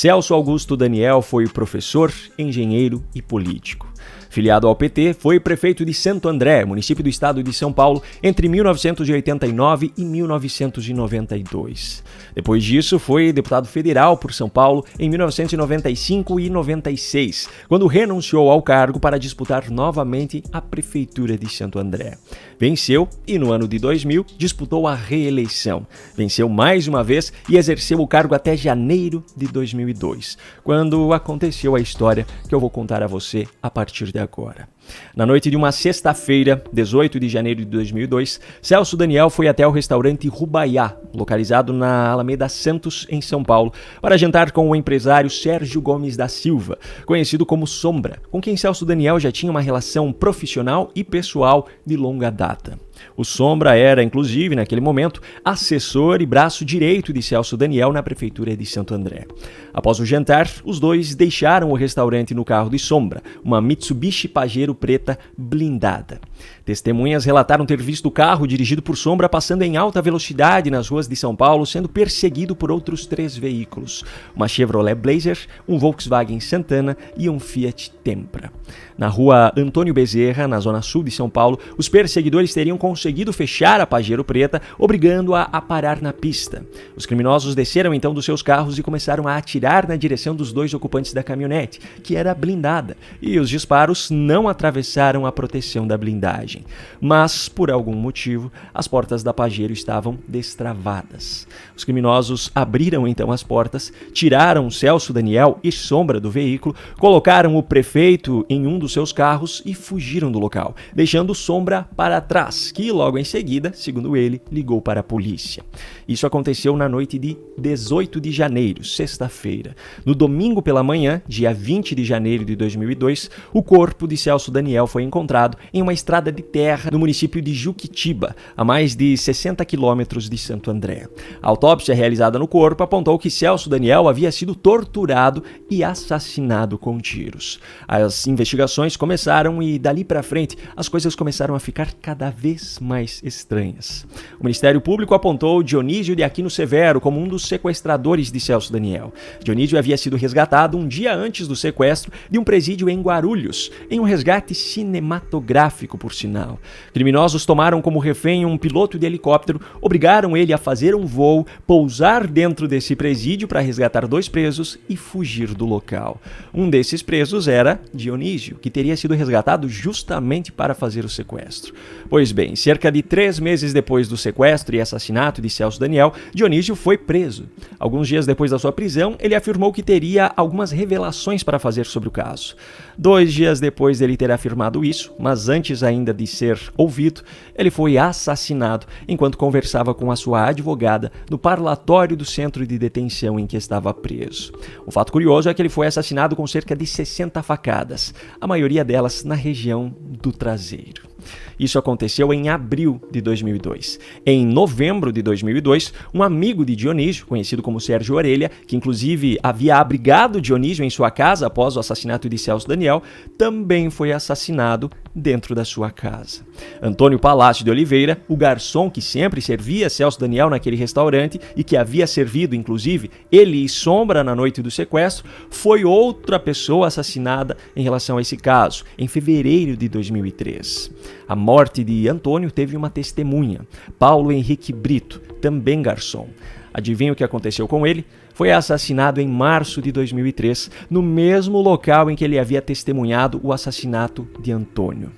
Celso Augusto Daniel foi professor, engenheiro e político. Filiado ao PT, foi prefeito de Santo André, município do estado de São Paulo, entre 1989 e 1992. Depois disso, foi deputado federal por São Paulo em 1995 e 96, quando renunciou ao cargo para disputar novamente a prefeitura de Santo André. Venceu e, no ano de 2000, disputou a reeleição. Venceu mais uma vez e exerceu o cargo até janeiro de 2002, quando aconteceu a história que eu vou contar a você a partir de agora. Na noite de uma sexta-feira, 18 de janeiro de 2002, Celso Daniel foi até o restaurante Rubaiá, localizado na Alameda Santos, em São Paulo, para jantar com o empresário Sérgio Gomes da Silva, conhecido como Sombra, com quem Celso Daniel já tinha uma relação profissional e pessoal de longa data. O Sombra era, inclusive, naquele momento, assessor e braço direito de Celso Daniel na prefeitura de Santo André. Após o jantar, os dois deixaram o restaurante no carro de Sombra, uma Mitsubishi Pajero preta blindada. Testemunhas relataram ter visto o carro dirigido por Sombra passando em alta velocidade nas ruas de São Paulo, sendo perseguido por outros 3 veículos: uma Chevrolet Blazer, um Volkswagen Santana e um Fiat Tempra. Na rua Antônio Bezerra, na zona sul de São Paulo, os perseguidores teriam conseguido fechar a Pajero preta, obrigando-a a parar na pista. Os criminosos desceram então dos seus carros e começaram a atirar na direção dos 2 ocupantes da caminhonete, que era blindada, e os disparos não atravessaram a proteção da blindagem. Mas, por algum motivo, as portas da Pajero estavam destravadas. Os criminosos abriram então as portas, tiraram Celso Daniel e Sombra do veículo, colocaram o prefeito em um dos seus carros e fugiram do local, deixando Sombra para trás, que logo em seguida, segundo ele, ligou para a polícia. Isso aconteceu na noite de 18 de janeiro, sexta-feira. No domingo pela manhã, dia 20 de janeiro de 2002, o corpo de Celso Daniel foi encontrado em uma estrada de terra no município de Juquitiba, a mais de 60 quilômetros de Santo André. A autópsia realizada no corpo apontou que Celso Daniel havia sido torturado e assassinado com tiros. As investigações começaram e, dali para frente, as coisas começaram a ficar cada vez mais estranhas. O Ministério Público apontou Dionísio de Aquino Severo como um dos sequestradores de Celso Daniel. Dionísio havia sido resgatado um dia antes do sequestro de um presídio em Guarulhos, em um resgate cinematográfico, por sinal. Criminosos tomaram como refém um piloto de helicóptero, obrigaram ele a fazer um voo, pousar dentro desse presídio para resgatar 2 presos e fugir do local. Um desses presos era Dionísio, que teria sido resgatado justamente para fazer o sequestro. Pois bem, cerca de 3 meses depois do sequestro e assassinato de Celso Daniel, Dionísio foi preso. Alguns dias depois da sua prisão, ele afirmou que teria algumas revelações para fazer sobre o caso. 2 dias depois dele ter afirmado isso, mas antes ainda de ser ouvido, ele foi assassinado enquanto conversava com a sua advogada no parlatório do centro de detenção em que estava preso. O fato curioso é que ele foi assassinado com cerca de 60 facadas, a maioria delas na região do traseiro. Isso aconteceu em abril de 2002. Em novembro de 2002, um amigo de Dionísio, conhecido como Sérgio Orelha, que inclusive havia abrigado Dionísio em sua casa após o assassinato de Celso Daniel, também foi assassinado dentro da sua casa. Antônio Palácio de Oliveira, o garçom que sempre servia Celso Daniel naquele restaurante e que havia servido, inclusive, ele e Sombra na noite do sequestro, foi outra pessoa assassinada em relação a esse caso, em fevereiro de 2003. A morte de Antônio teve uma testemunha, Paulo Henrique Brito, também garçom. Adivinha o que aconteceu com ele? Foi assassinado em março de 2003, no mesmo local em que ele havia testemunhado o assassinato de Antônio.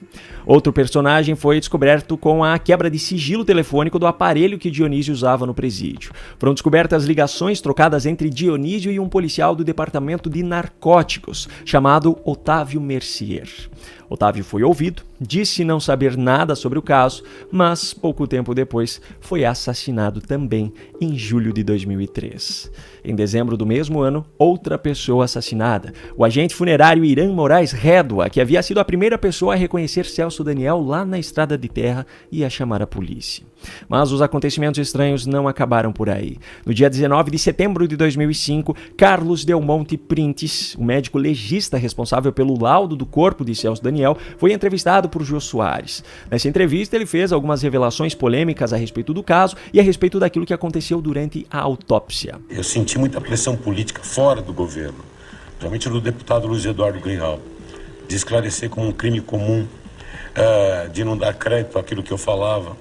Outro personagem foi descoberto com a quebra de sigilo telefônico do aparelho que Dionísio usava no presídio. Foram descobertas ligações trocadas entre Dionísio e um policial do departamento de narcóticos, chamado Otávio Mercier. Otávio foi ouvido, disse não saber nada sobre o caso, mas pouco tempo depois foi assassinado também em julho de 2003. Em dezembro do mesmo ano, outra pessoa assassinada, o agente funerário Irã Moraes Rédoa, que havia sido a primeira pessoa a reconhecer Celso Daniel lá na estrada de terra e a chamar a polícia. Mas os acontecimentos estranhos não acabaram por aí. No dia 19 de setembro de 2005, Carlos Del Monte Printes, o médico legista responsável pelo laudo do corpo de Celso Daniel, foi entrevistado por Jô Soares. Nessa entrevista, ele fez algumas revelações polêmicas a respeito do caso e a respeito daquilo que aconteceu durante a autópsia. Eu senti muita pressão política fora do governo, principalmente do deputado Luiz Eduardo Greenhalgh, de esclarecer como um crime comum, de não dar crédito àquilo que eu falava.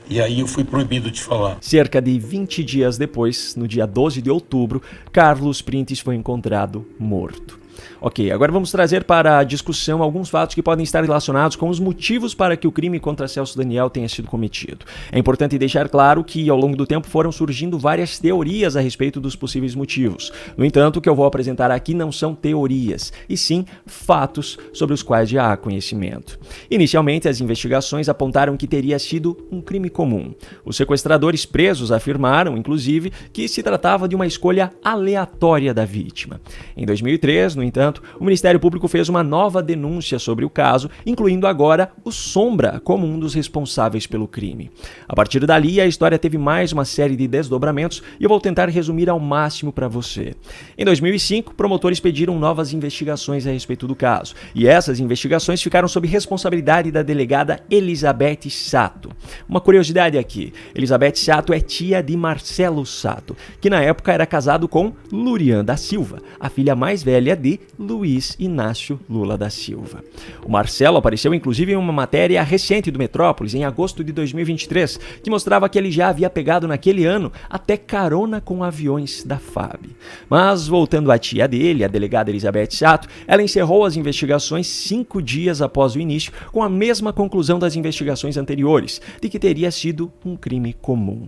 E aí eu fui proibido de falar. Cerca de 20 dias depois, no dia 12 de outubro, Carlos Printes foi encontrado morto. Ok, agora vamos trazer para a discussão alguns fatos que podem estar relacionados com os motivos para que o crime contra Celso Daniel tenha sido cometido. É importante deixar claro que, ao longo do tempo, foram surgindo várias teorias a respeito dos possíveis motivos. No entanto, o que eu vou apresentar aqui não são teorias, e sim fatos sobre os quais já há conhecimento. Inicialmente, as investigações apontaram que teria sido um crime comum. Os sequestradores presos afirmaram, inclusive, que se tratava de uma escolha aleatória da vítima. Em 2003, no entanto, o Ministério Público fez uma nova denúncia sobre o caso, incluindo agora o Sombra como um dos responsáveis pelo crime. A partir dali, a história teve mais uma série de desdobramentos e eu vou tentar resumir ao máximo para você. Em 2005, promotores pediram novas investigações a respeito do caso, e essas investigações ficaram sob responsabilidade da delegada Elizabeth Sato. Uma curiosidade aqui, Elizabeth Sato é tia de Marcelo Sato, que na época era casado com Lurian da Silva, a filha mais velha de Luiz Inácio Lula da Silva. O Marcelo apareceu inclusive em uma matéria recente do Metrópolis, em agosto de 2023, que mostrava que ele já havia pegado naquele ano até carona com aviões da FAB. Mas, voltando à tia dele, a delegada Elizabeth Sato, ela encerrou as investigações 5 dias após o início, com a mesma conclusão das investigações anteriores, de que teria sido um crime comum.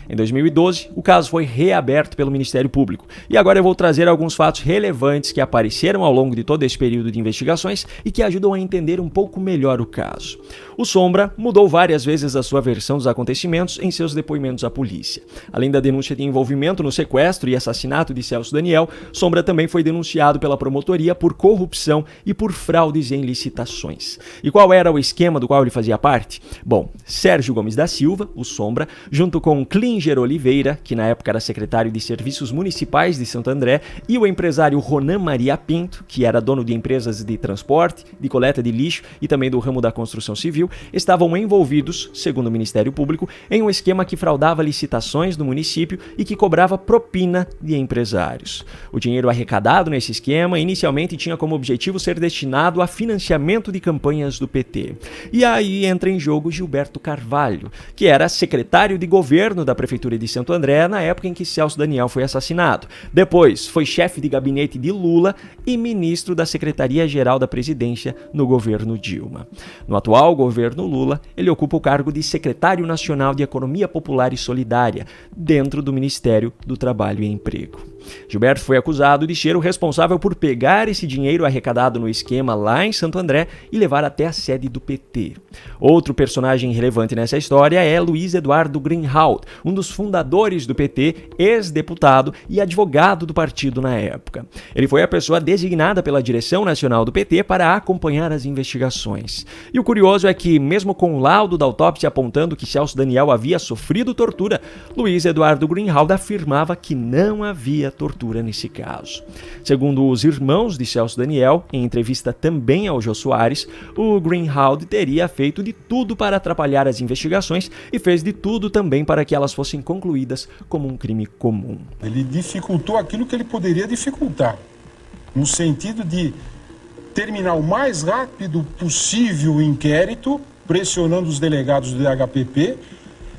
Em 2012, o caso foi reaberto pelo Ministério Público, e agora eu vou trazer alguns fatos relevantes que apareceram ao longo de todo esse período de investigações e que ajudam a entender um pouco melhor o caso. O Sombra mudou várias vezes a sua versão dos acontecimentos em seus depoimentos à polícia. Além da denúncia de envolvimento no sequestro e assassinato de Celso Daniel, Sombra também foi denunciado pela promotoria por corrupção e por fraudes em licitações. E qual era o esquema do qual ele fazia parte? Bom, Sérgio Gomes da Silva, o Sombra, junto com Klinger Oliveira, que na época era secretário de Serviços Municipais de Santo André, e o empresário Ronan Maria Pinto, que era dono de empresas de transporte, de coleta de lixo e também do ramo da construção civil, estavam envolvidos, segundo o Ministério Público, em um esquema que fraudava licitações do município e que cobrava propina de empresários. O dinheiro arrecadado nesse esquema inicialmente tinha como objetivo ser destinado a financiamento de campanhas do PT. E aí entra em jogo Gilberto Carvalho, que era secretário de governo da Prefeitura de Santo André na época em que Celso Daniel foi assassinado. Depois foi chefe de gabinete de Lula e ministro da Secretaria-Geral da Presidência no governo Dilma. No atual governo Lula, ele ocupa o cargo de secretário nacional de Economia Popular e Solidária, dentro do Ministério do Trabalho e Emprego. Gilberto foi acusado de ser o responsável por pegar esse dinheiro arrecadado no esquema lá em Santo André e levar até a sede do PT. Outro personagem relevante nessa história é Luiz Eduardo Greenhalgh, um dos fundadores do PT, ex-deputado e advogado do partido na época. Ele foi a pessoa designada pela direção nacional do PT para acompanhar as investigações. E o curioso é que, mesmo com o laudo da autópsia apontando que Celso Daniel havia sofrido tortura, Luiz Eduardo Greenhalgh afirmava que não havia tortura nesse caso. Segundo os irmãos de Celso Daniel, em entrevista também ao Jô Soares, o Greenhalgh teria feito de tudo para atrapalhar as investigações e fez de tudo também para que elas fossem concluídas como um crime comum. Ele dificultou aquilo que ele poderia dificultar, no sentido de terminar o mais rápido possível o inquérito, pressionando os delegados do DHPP,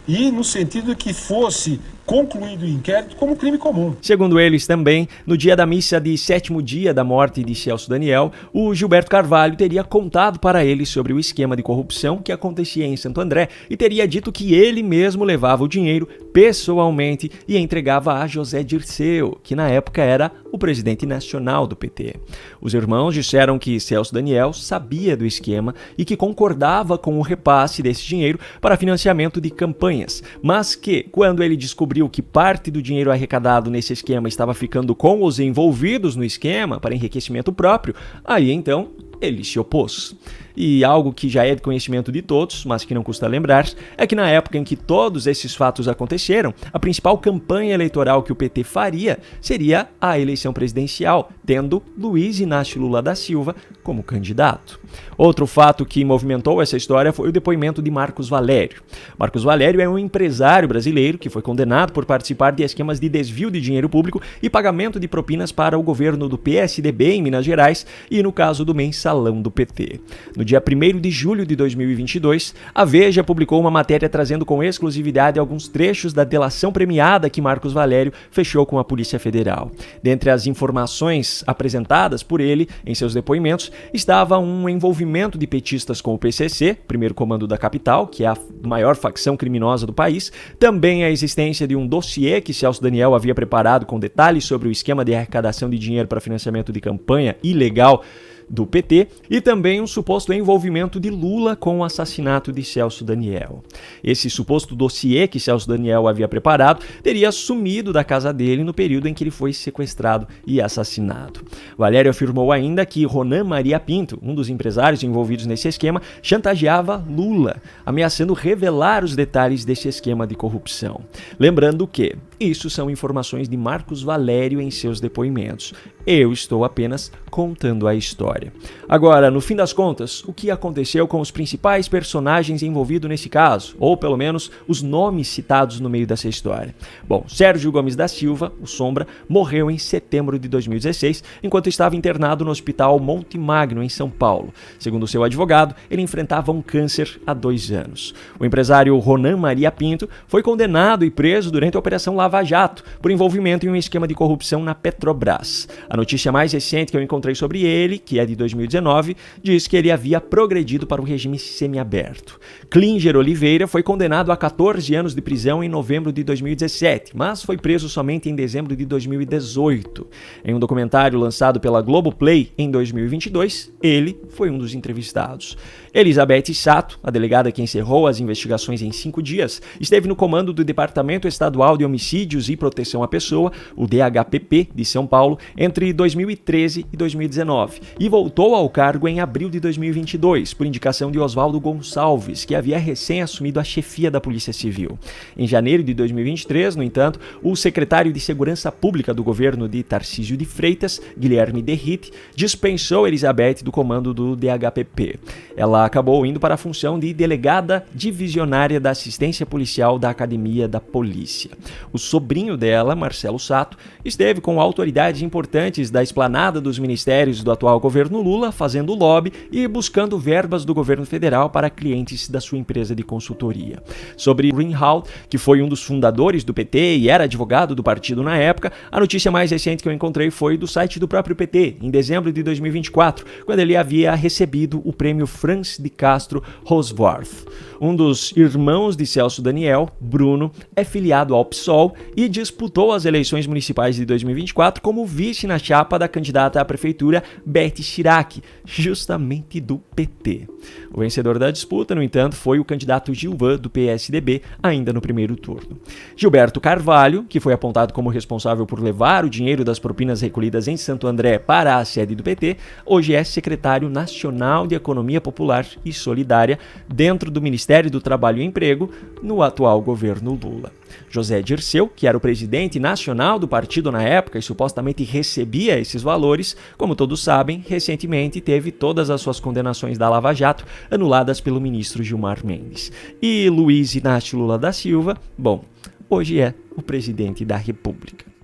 e no sentido que fosse concluído o inquérito como crime comum. Segundo eles também, no dia da missa de 7º dia da morte de Celso Daniel, o Gilberto Carvalho teria contado para eles sobre o esquema de corrupção que acontecia em Santo André e teria dito que ele mesmo levava o dinheiro pessoalmente e entregava a José Dirceu, que na época era o presidente nacional do PT. Os irmãos disseram que Celso Daniel sabia do esquema e que concordava com o repasse desse dinheiro para financiamento de campanhas, mas que, quando ele descobriu que parte do dinheiro arrecadado nesse esquema estava ficando com os envolvidos no esquema para enriquecimento próprio, aí então ele se opôs. E algo que já é de conhecimento de todos, mas que não custa lembrar, é que na época em que todos esses fatos aconteceram, a principal campanha eleitoral que o PT faria seria a eleição presidencial, tendo Luiz Inácio Lula da Silva como candidato. Outro fato que movimentou essa história foi o depoimento de Marcos Valério. Marcos Valério é um empresário brasileiro que foi condenado por participar de esquemas de desvio de dinheiro público e pagamento de propinas para o governo do PSDB em Minas Gerais e no caso do mensalão do PT. No dia 1º de julho de 2022, a Veja publicou uma matéria trazendo com exclusividade alguns trechos da delação premiada que Marcos Valério fechou com a Polícia Federal. Dentre as informações apresentadas por ele em seus depoimentos, estava um envolvimento de petistas com o PCC, primeiro comando da capital, que é a maior facção criminosa do país, também a existência de um dossiê que Celso Daniel havia preparado com detalhes sobre o esquema de arrecadação de dinheiro para financiamento de campanha ilegal do PT e também um suposto envolvimento de Lula com o assassinato de Celso Daniel. Esse suposto dossiê que Celso Daniel havia preparado teria sumido da casa dele no período em que ele foi sequestrado e assassinado. Valério afirmou ainda que Ronan Maria Pinto, um dos empresários envolvidos nesse esquema, chantageava Lula, ameaçando revelar os detalhes desse esquema de corrupção. Lembrando que isso são informações de Marcos Valério em seus depoimentos. Eu estou apenas contando a história. Agora, no fim das contas, o que aconteceu com os principais personagens envolvidos nesse caso? Ou, pelo menos, os nomes citados no meio dessa história? Bom, Sérgio Gomes da Silva, o Sombra, morreu em setembro de 2016, enquanto estava internado no Hospital Monte Magno, em São Paulo. Segundo seu advogado, ele enfrentava um câncer há 2 anos. O empresário Ronan Maria Pinto foi condenado e preso durante a Operação Lava Jato, por envolvimento em um esquema de corrupção na Petrobras. A notícia mais recente que eu encontrei sobre ele, que é de 2019, diz que ele havia progredido para o regime semiaberto. Klinger Oliveira foi condenado a 14 anos de prisão em novembro de 2017, mas foi preso somente em dezembro de 2018. Em um documentário lançado pela Globoplay em 2022, ele foi um dos entrevistados. Elizabeth Sato, a delegada que encerrou as investigações em 5 dias, esteve no comando do Departamento Estadual de Homicídios e Proteção à Pessoa, o DHPP, de São Paulo, entre 2013 e 2019, e voltou ao cargo em abril de 2022, por indicação de Oswaldo Gonçalves, que havia recém assumido a chefia da Polícia Civil. Em janeiro de 2023, no entanto, o secretário de Segurança Pública do governo de Tarcísio de Freitas, Guilherme Derrite, dispensou Elizabeth do comando do DHPP. Ela acabou indo para a função de delegada divisionária da assistência policial da Academia da Polícia. O sobrinho dela, Marcelo Sato, esteve com autoridades importantes da esplanada dos ministérios do atual governo Lula, fazendo lobby e buscando verbas do governo federal para clientes da sua empresa de consultoria. Sobre Greenhalgh, que foi um dos fundadores do PT e era advogado do partido na época, a notícia mais recente que eu encontrei foi do site do próprio PT, em dezembro de 2024, quando ele havia recebido o prêmio Franz de Castro Rosworth. Um dos irmãos de Celso Daniel, Bruno, é filiado ao PSOL e disputou as eleições municipais de 2024 como vice na chapa da candidata à prefeitura Beth Chirac, justamente do PT. O vencedor da disputa, no entanto, foi o candidato Gilvan, do PSDB, ainda no primeiro turno. Gilberto Carvalho, que foi apontado como responsável por levar o dinheiro das propinas recolhidas em Santo André para a sede do PT, hoje é secretário nacional de Economia Popular e Solidária dentro do Ministério do Trabalho e Emprego no atual governo Lula. José Dirceu, que era o presidente nacional do partido na época e supostamente recebia esses valores, como todos sabem, recentemente teve todas as suas condenações da Lava Jato anuladas pelo ministro Gilmar Mendes. E Luiz Inácio Lula da Silva, bom, hoje é o presidente da República.